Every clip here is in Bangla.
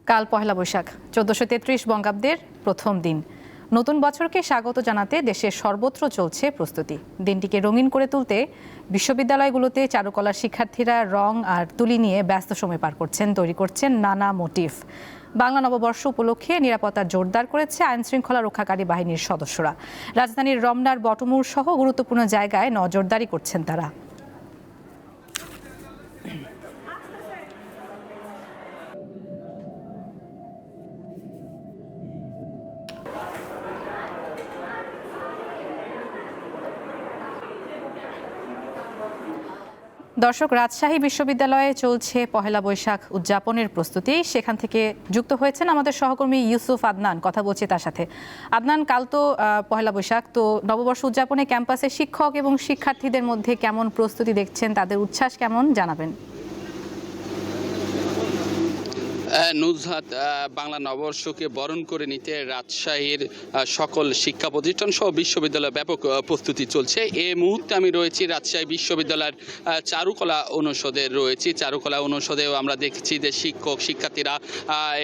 কাল পহেলা বৈশাখ ১৪৩৩ বঙ্গাব্দের প্রথম দিন। নতুন বছরকে স্বাগত জানাতে দেশের সর্বত্র চলছে প্রস্তুতি। দিনটিকে রঙিন করে তুলতে বিশ্ববিদ্যালয়গুলোতে চারুকলার শিক্ষার্থীরা রং আর তুলি নিয়ে ব্যস্ত সময় পার করছেন, তৈরি করছেন নানা মোটিভ। বাংলা নববর্ষ উপলক্ষে নিরাপত্তা জোরদার করেছে আইনশৃঙ্খলা রক্ষাকারী বাহিনীর সদস্যরা। রাজধানীর রমনার বটমূর সহ গুরুত্বপূর্ণ জায়গায় নজরদারি করছেন তারা। দর্শক, রাজশাহী বিশ্ববিদ্যালয়ে চলছে পহেলা বৈশাখ উদযাপনের প্রস্তুতি। সেখান থেকে যুক্ত হয়েছেন আমাদের সহকর্মী ইউসুফ আদনান, কথা বলছি তার সাথে। আদনান, কাল তো পহেলা বৈশাখ, তো নববর্ষ উদযাপনে ক্যাম্পাসে শিক্ষক এবং শিক্ষার্থীদের মধ্যে কেমন প্রস্তুতি দেখছেন, তাদের উচ্ছ্বাস কেমন জানাবেন? নুজহাত, বাংলা নববর্ষকে বরণ করে নিতে রাজশাহীর সকল শিক্ষা প্রতিষ্ঠান সহ বিশ্ববিদ্যালয়ে ব্যাপক প্রস্তুতি চলছে। এই মুহূর্তে আমি রয়েছি রাজশাহী বিশ্ববিদ্যালয়ের চারুকলা অনুষদে রয়েছি। চারুকলা অনুষদেও আমরা দেখছি যে শিক্ষক শিক্ষার্থীরা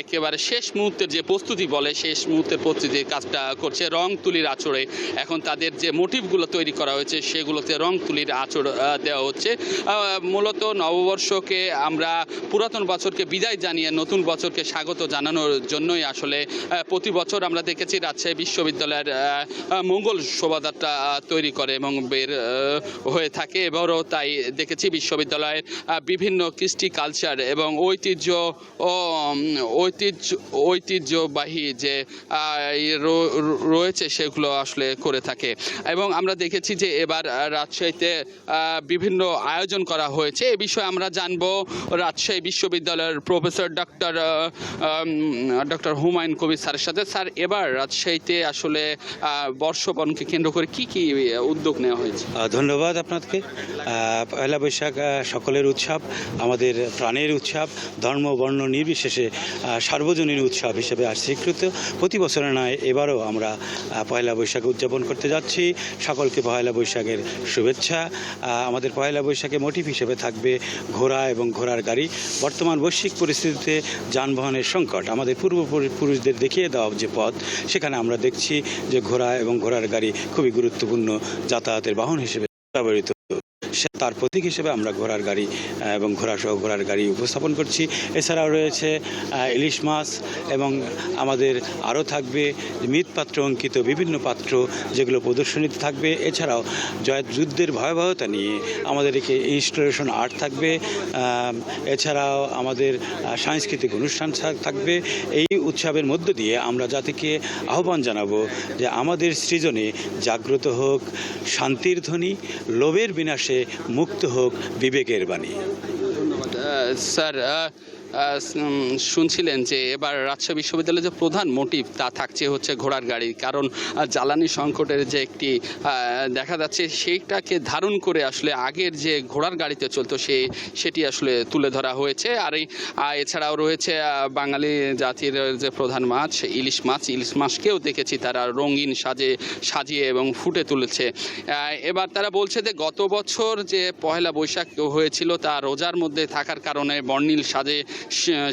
একেবারে শেষ মুহূর্তের যে প্রস্তুতি বলে, শেষ মুহূর্তের প্রস্তুতির কাজটা করছে। রং তুলির আঁচড়ে এখন তাদের যে মোটিভগুলো তৈরি করা হয়েছে সেগুলোতে রং তুলির আঁচড় দেওয়া হচ্ছে। মূলত নববর্ষকে আমরা পুরাতন বছরকে বিদায় জানিয়ে নতুন বছরকে স্বাগত জানানোর জন্যই আসলে প্রতি বছর আমরা দেখেছি রাজশাহী বিশ্ববিদ্যালয়ের মঙ্গল শোভাযাত্রা তৈরি করে এবং বের হয়ে থাকে। এবারও তাই দেখেছি বিশ্ববিদ্যালয়ের বিভিন্ন কৃষ্টি কালচার এবং ঐতিহ্যবাহী যে রয়েছে সেগুলো আসলে করে থাকে। এবং আমরা দেখেছি যে এবার রাজশাহীতে বিভিন্ন আয়োজন করা হয়েছে। এ বিষয়ে আমরা জানবো রাজশাহী বিশ্ববিদ্যালয়ের প্রফেসর ডক্টর হুমায়ুন কবির স্যারের সাথে। স্যার, এবার রাজশাহীতে আসলে বর্ষবরণকে কেন্দ্র করে কি কি উদ্যোগ নেওয়া হয়েছে? ধন্যবাদ আপনাকে। পয়লা বৈশাখ সকলের উৎসব, আমাদের প্রাণের উৎসব, ধর্ম বর্ণ নির্বিশেষে সার্বজনীন উৎসব হিসেবে আজ স্বীকৃত। প্রতি বছরের নয়, এবারও আমরা পয়লা বৈশাখ উদযাপন করতে যাচ্ছি। সকলকে পয়লা বৈশাখের শুভেচ্ছা। আমাদের পয়লা বৈশাখে মোটিভ হিসেবে থাকবে ঘোড়া এবং ঘোড়ার গাড়ি। বর্তমান বৈশ্বিক পরিস্থিতিতে যানবাহনের সংকট, আমাদের পূর্বপুরুষদের দেখিয়ে দেওয়া যে পথ, সেখানে আমরা দেখছি যে ঘোড়া এবং ঘোড়ার গাড়ি খুবই গুরুত্বপূর্ণ যাতায়াতের বাহন হিসেবে ব্যবহৃত। তার প্রতীক হিসেবে আমরা ঘোড়ার গাড়ি এবং ঘোড়াসহ ঘোড়ার গাড়ি উপস্থাপন করছি। এছাড়াও রয়েছে ইলিশ মাছ এবং আমাদের আরও থাকবে মৃৎপাত্র অঙ্কিত বিভিন্ন পাত্র, যেগুলো প্রদর্শনীতে থাকবে। এছাড়াও যুদ্ধের ভয়াবহতা নিয়ে আমাদের ইনস্টলেশন আর্ট থাকবে। এছাড়াও আমাদের সাংস্কৃতিক অনুষ্ঠান থাকবে। এই উৎসবের মধ্য দিয়ে আমরা জাতিকে আহ্বান জানাবো যে আমাদের সৃজনে জাগ্রত হোক শান্তির ধ্বনি, লোভের বিনাশে মুক্ত হোক বিবেকের বাণী। ধন্যবাদ স্যার। শুনছিলেন যে এবার রাজশাহী বিশ্ববিদ্যালয়ের যে প্রধান মোটিভ তা থাকছে হচ্ছে ঘোড়ার গাড়ি, কারণ জ্বালানি সংকটের যে একটি দেখা যাচ্ছে সেইটাকে ধারণ করে আসলে আগের যে ঘোড়ার গাড়িতে চলতো সেটি আসলে তুলে ধরা হয়েছে। আর এছাড়াও রয়েছে বাঙালি জাতির যে প্রধান মাছ ইলিশ মাছকেও দেখেছি তারা রঙিন সাজিয়ে এবং ফুটে তুলেছে। এবার তারা বলছে যে গত বছর যে পহেলা বৈশাখ হয়েছিল তা রোজার মধ্যে থাকার কারণে বর্ণিল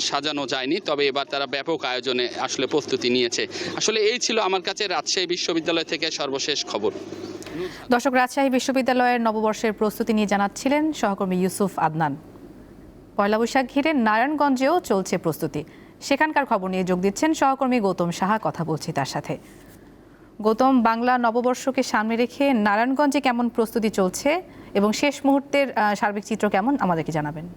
সাজানো যায়নি, তবে এবার তারা ব্যাপক আয়োজনে আসলে প্রস্তুতি নিয়েছে। আসলে এই ছিল আমার কাছে রাজশাহী বিশ্ববিদ্যালয় থেকে সর্বশেষ খবর। দর্শক, রাজশাহী বিশ্ববিদ্যালয়ের নববর্ষের প্রস্তুতি নিয়ে জানাচ্ছিলেন সহকর্মী ইউসুফ আদনান। পয়লা বৈশাখ ঘিরে নারায়ণগঞ্জেও চলছে প্রস্তুতি। সেখানকার খবর নিয়ে যোগ দিচ্ছেন সহকর্মী গৌতম সাহা, কথা বলছি তার সাথে। গৌতম, বাংলা নববর্ষকে সামনে রেখে নারায়ণগঞ্জে কেমন প্রস্তুতি চলছে এবং শেষ মুহূর্তের সার্বিক চিত্র কেমন আমাদেরকে জানাবেন?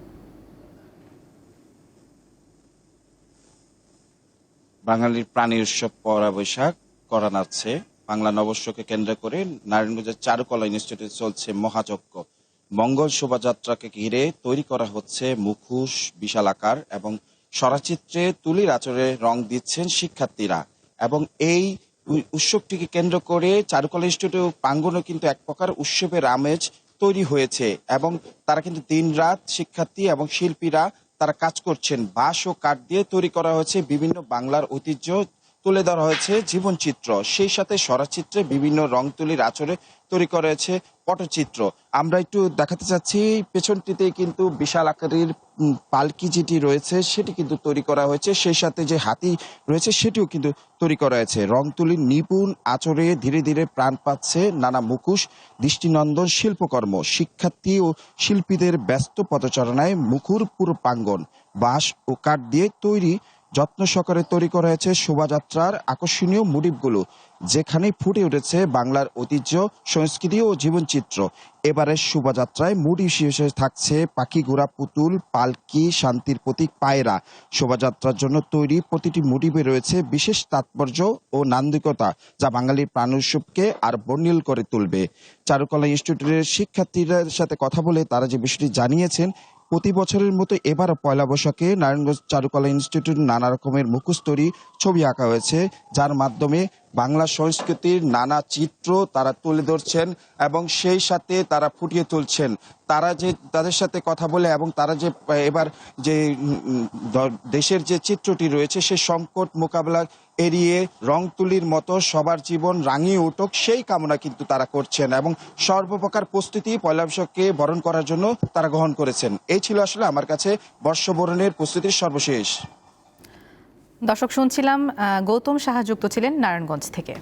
বাঙালির প্রাণীর উৎসব পয়লা বৈশাখ করা যাচ্ছে। বাংলা নববর্ষকে কেন্দ্র করে নারায়ণগঞ্জের চারুকলা ইনস্টিটিউটে চলছে মহাযজ্ঞ। মঙ্গল শোভাযাত্রাকে ঘিরে তৈরি করা হচ্ছে মুখোশ বিশাল আকার এবং সরাচিত্রে তুলির আঁচড়ে রং দিচ্ছেন শিক্ষার্থীরা। এবং এই উৎসবটিকে কেন্দ্র করে চারুকলা ইনস্টিটিউট প্রাঙ্গণে কিন্তু এক প্রকার উৎসবের আমেজ তৈরি হয়েছে এবং তারা কিন্তু দিন রাত শিক্ষার্থী এবং শিল্পীরা তারা কাজ করছেন। বাঁশ ও কাঠ দিয়ে তৈরি করা হয়েছে বিভিন্ন বাংলার ঐতিহ্য তুলে ধরা হয়েছে জীবনচিত্র, সেই সাথে সরাচিত্রে বিভিন্ন রং তুলির আঁচড়ে তৈরি করা হয়েছে পটচিত্র। আমরা একটু দেখাতে চাচ্ছি, পেছনটিতে কিন্তু বিশাল আকারের পালকি যেটি রয়েছে সেটি কিন্তু তৈরি করা হয়েছে, সেই সাথে যে হাতি রয়েছে সেটিও কিন্তু তৈরি করা হয়েছে। রং তুলির নিপুণ আঁচড়ে ধীরে ধীরে প্রাণ পাচ্ছে নানা মুখোশ, দৃষ্টিনন্দন শিল্পকর্ম। শিক্ষার্থী ও শিল্পীদের ব্যস্ত পদচারণায় মুখর পুরো প্রাঙ্গণ। বাঁশ ও কাঠ দিয়ে তৈরি যত্ন সহকারে তৈরি করা হয়েছে শোভাযাত্রার আকর্ষণীয় মোটিভগুলো, যেখানে ফুটে উঠেছে বাংলার ঐতিহ্য, সংস্কৃতি ও জীবনচিত্র। এবারের শোভাযাত্রায় মোটিভ হিসেবে থাকছে পাখি, ঘোড়া, পুতুল, পালকি, শান্তির প্রতীক পায়রা। শোভাযাত্রার জন্য তৈরি প্রতিটি মোটিভে রয়েছে বিশেষ তাৎপর্য ও নান্দনিকতা, যা বাঙালির প্রাণ উৎসবকে আর বর্ণিল করে তুলবে। চারুকলা ইনস্টিটিউটের শিক্ষার্থীদের সাথে কথা বলে তারা যে বিষয়টি জানিয়েছেন, প্রতি বছরের মতো এবারও পয়লা বৈশাখে নারায়ণগঞ্জ চারুকলা ইনস্টিটিউট নানা রকমের মুখোশ তৈরি ছবি আঁকা হয়েছে, যার মাধ্যমে বাংলা সংস্কৃতির নানা চিত্র তারা তুলে ধরছেন এবং সেই সাথে তারা ফুটিয়ে তুলছেন। তারা যে তাদের সাথে কথা বলে এবং তারা যে এবার যে দেশের যে চিত্রটি রয়েছে সে সংকট মোকাবেলা এড়িয়ে রং তুলির মতো সবার জীবন রাঙিয়ে উঠুক, সেই কামনা কিন্তু তারা করছেন এবং সর্বপ্রকার প্রস্তুতি পয়লা বৈশাখকে বরণ করার জন্য তারা গ্রহণ করেছেন। এই ছিল আসলে আমার কাছে বর্ষবরণের প্রস্তুতির সর্বশেষ। দর্শক, শুনছিলাম গৌতম সাহা যুক্ত ছিলেন নারায়ণগঞ্জ থেকে।